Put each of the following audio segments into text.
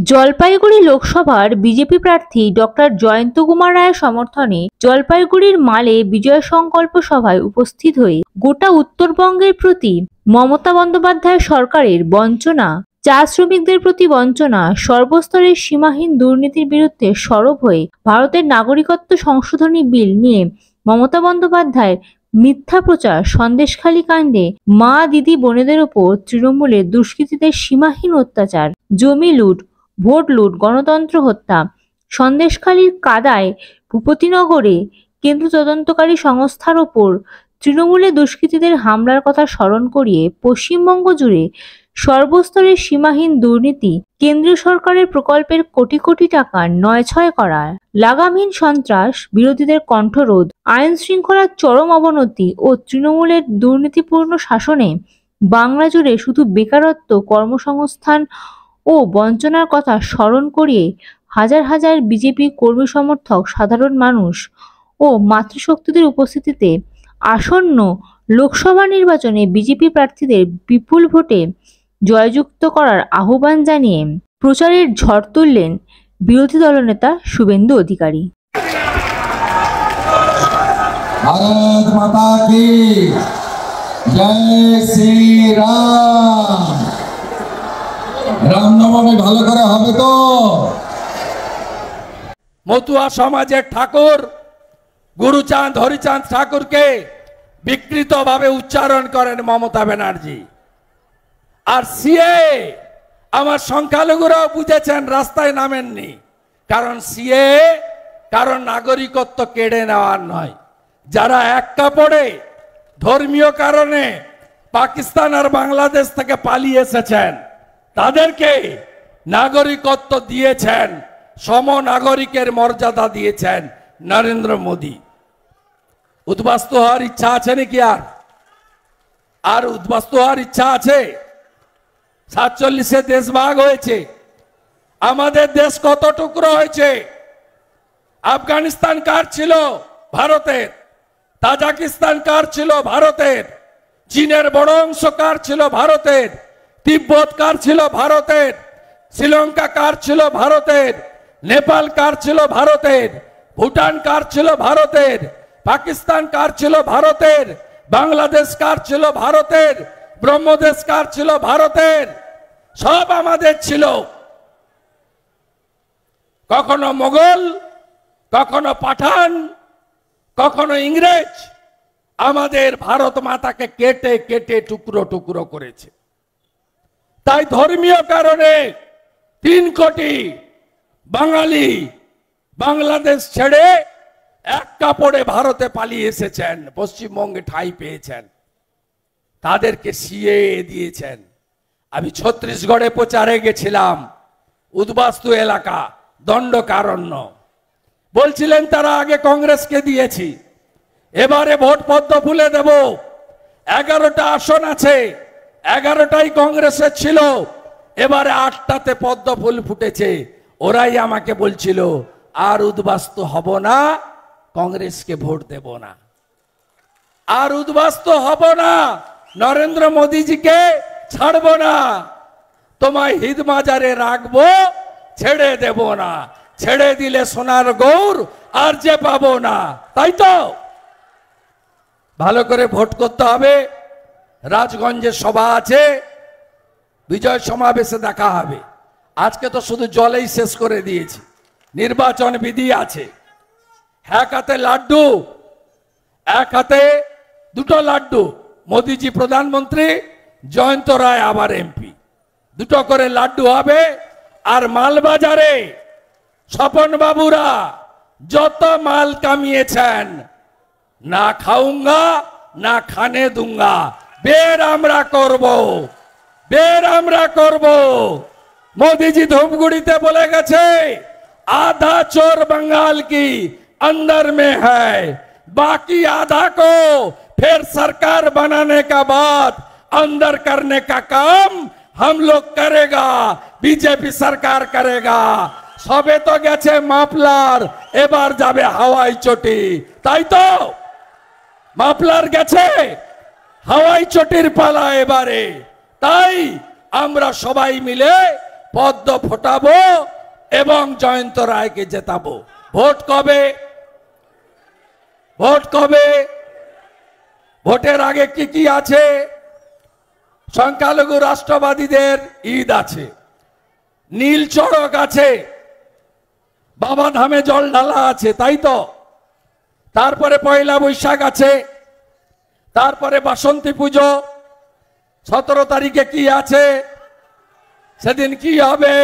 জলপাইগুড়ি লোকসভার বিজেপি প্রার্থী ডক্টর জয়ন্ত কুমার রায়ের সমর্থনে জলপাইগুড়ির মালে বিজয় সংকল্প সভায় উপস্থিত হয়ে গোটা উত্তরবঙ্গের প্রতি মমতা বন্দ্যোপাধ্যায় সরকারের বঞ্চনা, চা শ্রমিকদের প্রতি বঞ্চনা, সর্বস্তরের সীমাহীন দুর্নীতির বিরুদ্ধে সরব হয়ে ভারতের নাগরিকত্ব সংশোধনী বিল নিয়ে মমতা বন্দ্যোপাধ্যায়ের মিথ্যা প্রচার, সন্দেশখালী কাণ্ডে মা, দিদি, বোনেদের ওপর তৃণমূলের দুষ্কৃতীদের সীমাহীন অত্যাচার, জমি লুট, ভোট লুট, গণতন্ত্র হত্যা, সন্দেশখালীর কাদায় ভূপতিনগরে কেন্দ্র তদন্তকারী সংস্থার ওপর তৃণমূলের দুষ্কৃতীদের হামলার কথা স্মরণ করিয়ে পশ্চিমবঙ্গ জুড়ে সর্বস্তরের সীমাহীন দুর্নীতি, কেন্দ্রীয় সরকারের প্রকল্পের কোটি কোটি টাকা নয়ছয় করা, লাগামহীন সন্ত্রাস, বিরোধীদের কণ্ঠরোধ, আইন শৃঙ্খলার চরম অবনতি ও তৃণমূলের দুর্নীতিপূর্ণ শাসনে বাংলা জুড়ে শুধু বেকারত্ব, কর্মসংস্থান ও বঞ্চনার কথা স্মরণ করিয়ে হাজার হাজার বিজেপি কর্মী সমর্থক, সাধারণ মানুষ ও মাতৃশক্তিদের উপস্থিতিতে আসন্ন লোকসভা নির্বাচনে বিজেপি প্রার্থীদের বিপুল ভোটে জয়যুক্ত করার আহ্বান জানিয়ে প্রচারের ঝড় তুললেন বিরোধী দলনেতা শুভেন্দু অধিকারী। ভারত মাতা কি জয়, শ্রী রাম। রামনবমী ভালো করে হবে তো? মতুয়া সমাজের ঠাকুর গুরুচাঁদ হরিচাঁদ ঠাকুরকে বিকৃতভাবে উচ্চারণ করেন মমতা ব্যানার্জি। আর সিএ আমার সংখ্যালঘুরাও বুঝেছেন, রাস্তায় নামেননি। কারণ সিএ কারণ নাগরিকত্ব কেড়ে নেওয়ার নয়। যারা এক কাপড়ে ধর্মীয় কারণে পাকিস্তান আর বাংলাদেশ থেকে পালিয়ে এসেছেন তাদেরকে নাগরিকত্ব দিয়েছেন, সম নাগরিকের মর্যাদা দিয়েছেন নরেন্দ্র মোদী। উদ্বাস্তু হওয়ার ইচ্ছা আছে নাকি? আর উদ্বাস্তু হওয়ার ইচ্ছা আছে? 47-এ দেশ ভাগ হয়েছে। আমাদের দেশ কত টুকরো হয়েছে? আফগানিস্তান কার ছিল? ভারতের। তাজিকিস্তান কার ছিল? ভারতের। চীনের বড় অংশ কার ছিল? ভারতের। তিব্বত কার ছিল? ভারতের। শ্রীলঙ্কা কার ছিল? ভারতের। নেপাল কার ছিল? ভারতের। ভুটান কার ছিল? ভারতের। পাকিস্তান কার ছিল? ভারতের। বাংলাদেশ কার ছিল? ভারতের। ব্রহ্মদেশ কার ছিল? ভারতের। সব আমাদের ছিল। কখনো মোগল, কখনো পাঠান, কখনো ইংরেজ আমাদের ভারত মাতাকে কেটে কেটে টুকরো টুকরো করেছে। তাই ধর্মীয় কারণে 3 কোটি বাঙালি বাংলাদেশ ছেড়ে এক কাপড়ে ভারতে পালিয়ে এসেছেন, পশ্চিমবঙ্গে ঠাঁই পেয়েছেন, তাদেরকে সিএ দিয়েছেন। আমি ছত্তিশগড়ে প্রচারে গেছিলাম, উদ্বাস্তু এলাকা, দণ্ডকারণ্য। বলছিলেন তারা আগে কংগ্রেসকে দিয়েছি, এবারে ভোট পদ্ম ফুলে দেব। 11টা আসন আছে, 11টাই কংগ্রেসের ছিল, এবারে 8টাতে পদ্ম ফুল ফুটেছে। ওরাই আমাকে বলছিল আর উদ্বাস্তু হব না, কংগ্রেসকে ভোট দেব না, আর উদ্বাস্তু হব না, নরেন্দ্র মোদীজিকে ছাড়ব না, তোমায় হিদমাজারে রাখবো, ছেড়ে দেব না, ছেড়ে দিলে সোনার গৌর আর যে পাবো না। তাই তো ভালো করে ভোট করতে হবে। রাজগঞ্জের সভা আছে, বিজয় সমাবেশে দেখা হবে। আজকে তো শুধু জলেই শেষ করে দিয়েছি। নির্বাচন বিধি আছে। এক হাতে লাড্ডু, এক হাতে 2টো লাড্ডু। মোদিজি প্রধানমন্ত্রী, জয়ন্ত রায় আবার এমপি। 2টো করে লাড্ডু হবে। আর মালবাজারে স্বপন বাবুরা যত মাল কামিয়েছেন, না খাউঙ্গা না খানে দুঙ্গা, বের আমরা করব, বের আমরা করব। মোদীজি ধূপগুড়িতে বলে গেছে, आधा चोर बंगाल की अंदर में है, बाकी आधा को फिर सरकार बनाने का बाद अंदर करने का काम हम लोग करेगा, बीजेपी सरकार करेगा। सबे तो गेছে মাফলার, এবার যাবে হাওয়াই চটি। তাই তো মাফলার গেছে, হাওয়াই চটির পালা এবারে। তাই আমরা সবাই মিলে পদ্ম ফোটাবো এবং জয়ন্ত রায়কে জেতাবো। ভোট কবে? ভোট কবে? ভোটের আগে কি কি আছে? সংখ্যালঘু রাষ্ট্রবাদীদের ঈদ আছে, নীল চড়ক আছে, বাবা ধামে জল ঢালা আছে, তাই তো? তারপরে পয়লা বৈশাখ আছে, তারপরে বাসন্তী পুজো, 17 তারিখে কি আছে? সেদিন কি হবে?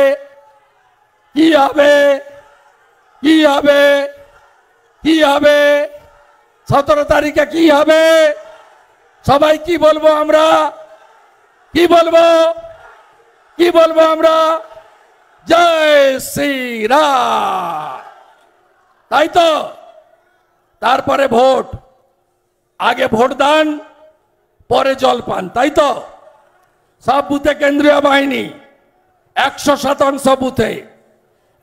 কি হবে? কি হবে? কি হবে? 17 তারিখে কি হবে? সবাই কি বলবো আমরা? কি বলবো? কি বলবো আমরা? জয় শ্রীরাম, তাই তো? তারপরে ভোট, আগে ভোট দান, পরে জলপান, তাই তো? সব বুথে কেন্দ্রীয় বাহিনী, 100% বুথে,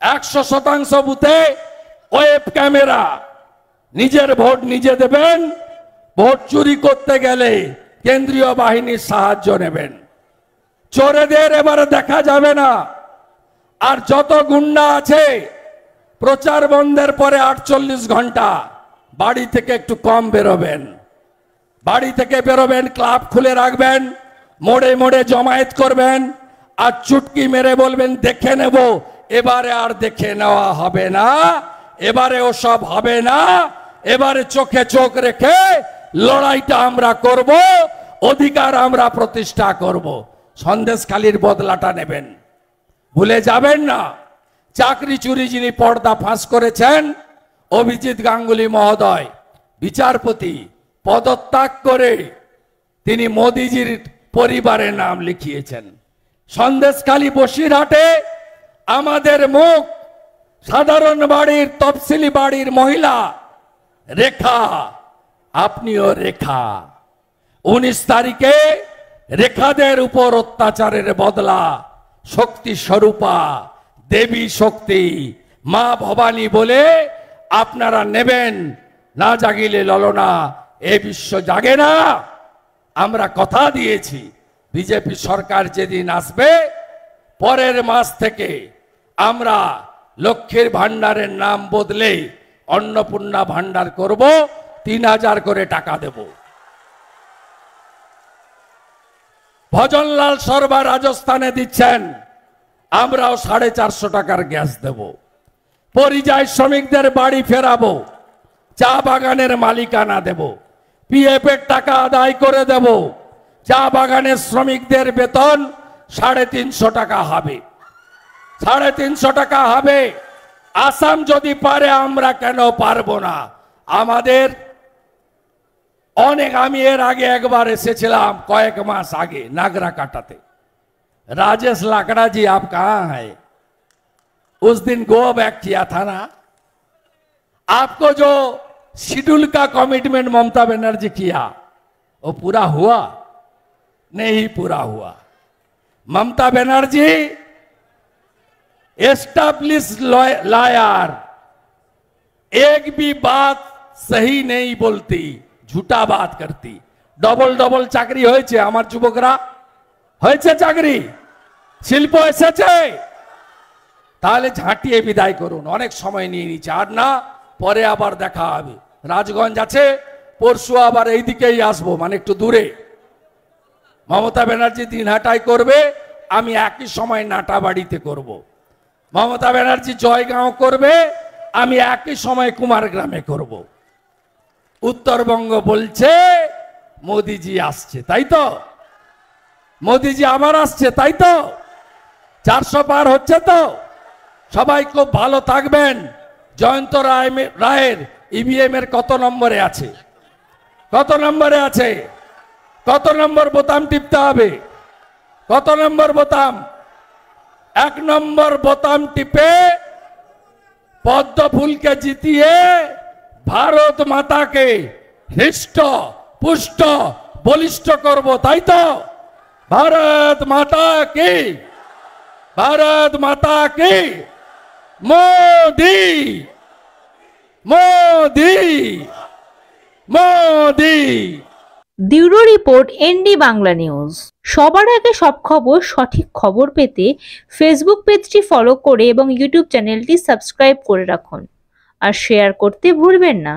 100% বুথে ওয়েব ক্যামেরা। নিজের ভোট নিজে দেবেন, ভোট চুরি করতে গেলে কেন্দ্রীয় বাহিনীর সাহায্য নেবেন। চোরেদের এবারে দেখা যাবে না। আর যত গুন্ডা আছে, প্রচার বন্ধের পরে 48 ঘন্টা বাড়ি থেকে একটু কম বেরোবেন। বাড়ি থেকে বেরোবেন, ক্লাব খুলে রাখবেন, মোড়ে মোড়ে জমায়েত করবেন, আর চুটকি মেরে বলবেন দেখে নেব। এবারে আর দেখে নেওয়া হবে না, এবারে ওসব হবে না। এবারে চোখে চোখ রেখে লড়াইটা আমরা করব, অধিকার আমরা প্রতিষ্ঠা করব। সন্দেশখালীর বদলাটা নেবেন, ভুলে যাবেন না। চাকরি চুরি যিনি পর্দা ফাঁস করেছেন, অভিজিৎ গাঙ্গুলি মহোদয়, বিচারপতি, পদত্যাগ করে তিনি মোদিজির পরিবারের নাম লিখিয়েছেন। সন্দেশখালী বসিরহাটে আমাদের মুখ, সাধারণ বাড়ির, তফসিলি বাড়ির মহিলা রেখা, আপনিও রেখা। 19 তারিখে রেখাদের উপর অত্যাচারের বদলা শক্তি স্বরূপা, দেবী শক্তি, মা ভবানী বলে আপনারা নেবেন। না জাগিলে ললনা, এ বিশ্ব জাগে না। আমরা কথা দিয়েছি, বিজেপি সরকার যেদিন আসবে, পরের মাস থেকে আমরা লক্ষ্মীর ভান্ডারের নাম বদলে অন্নপূর্ণা ভান্ডার করব, 3000 করে টাকা দেব। ভজনলাল শর্মা রাজস্থানে দিচ্ছেন, আমরাও 450 টাকার গ্যাস দেব। পরিযায়ী শ্রমিকদের বাড়ি ফেরাবো, চা বাগানের মালিকানা দেব, পিএফ এর টাকা আদায় করে দেব। চা বাগানের শ্রমিকদের বেতন 350 টাকা হবে, 350 টাকা হবে। আসাম যদি পারে, আমরা কেন পারবো না? আমাদের অনেক, আমি এর আগে একবার এসেছিলাম কয়েক মাস আগে नागरा काटाते। राजेश लाकड़ा जी आप कहाँ हैं? उस दिन गो बैक किया था ना। आपको जो शेड्यूल का कमिटमेंट ममता बनर्जी किया, वो पूरा हुआ? नहीं पूरा हुआ। ममता बनर्जी एस्टैब्लिश लायर, एक भी बात सही नहीं बोलती, झूठा बात करती। डबल डबल चाकरी হয়েছে আমার যুবকরা, হয়েছে চাকরি, শিল্প এসেছে। তাহলে ঝাঁটিয়ে বিদায় করুন, অনেক সময় নিয়ে নিচ্ছে। আর না, পরে আবার দেখা হবে। রাজগঞ্জ আছে, পরশু আবার এই দিকেই আসবো, মানে একটু দূরে। মমতা ব্যানার্জি দিনহাটায় করবে, আমি একই সময় নাটাবাড়িতে করব। মমতা ব্যানার্জি জয়গাঁও করবে, আমি একই সময় কুমারগ্রামে করব। উত্তরবঙ্গ বলছে মোদিজি আসছে, তাই তো? মোদিজি আবার আসছে, তাই তো? 400 পার হচ্ছে তো? সবাই খুব ভালো থাকবেন। জয়ন্ত রায়ের ইভিএম এর কত নম্বরে আছে? কত নম্বরে আছে? কত নম্বর বোতাম টিপতে হবে? কত নম্বর বোতাম? 1 নম্বর বোতাম টিপে পদ্ম ফুলকে জিতিয়ে ভারত মাতাকে হৃষ্ট পুষ্ট বলিষ্ঠ করব, তাই তো? ভারত মাতা কি, ভারত মাতা কি। Modi Modi Modi. Bureau report, ND Bangla news. সবার আগে সব খবর, সঠিক খবর পেতে ফেসবুক পেজটি ফলো করে এবং ইউটিউব চ্যানেলটি সাবস্ক্রাইব করে রাখুন আর শেয়ার করতে ভুলবেন না।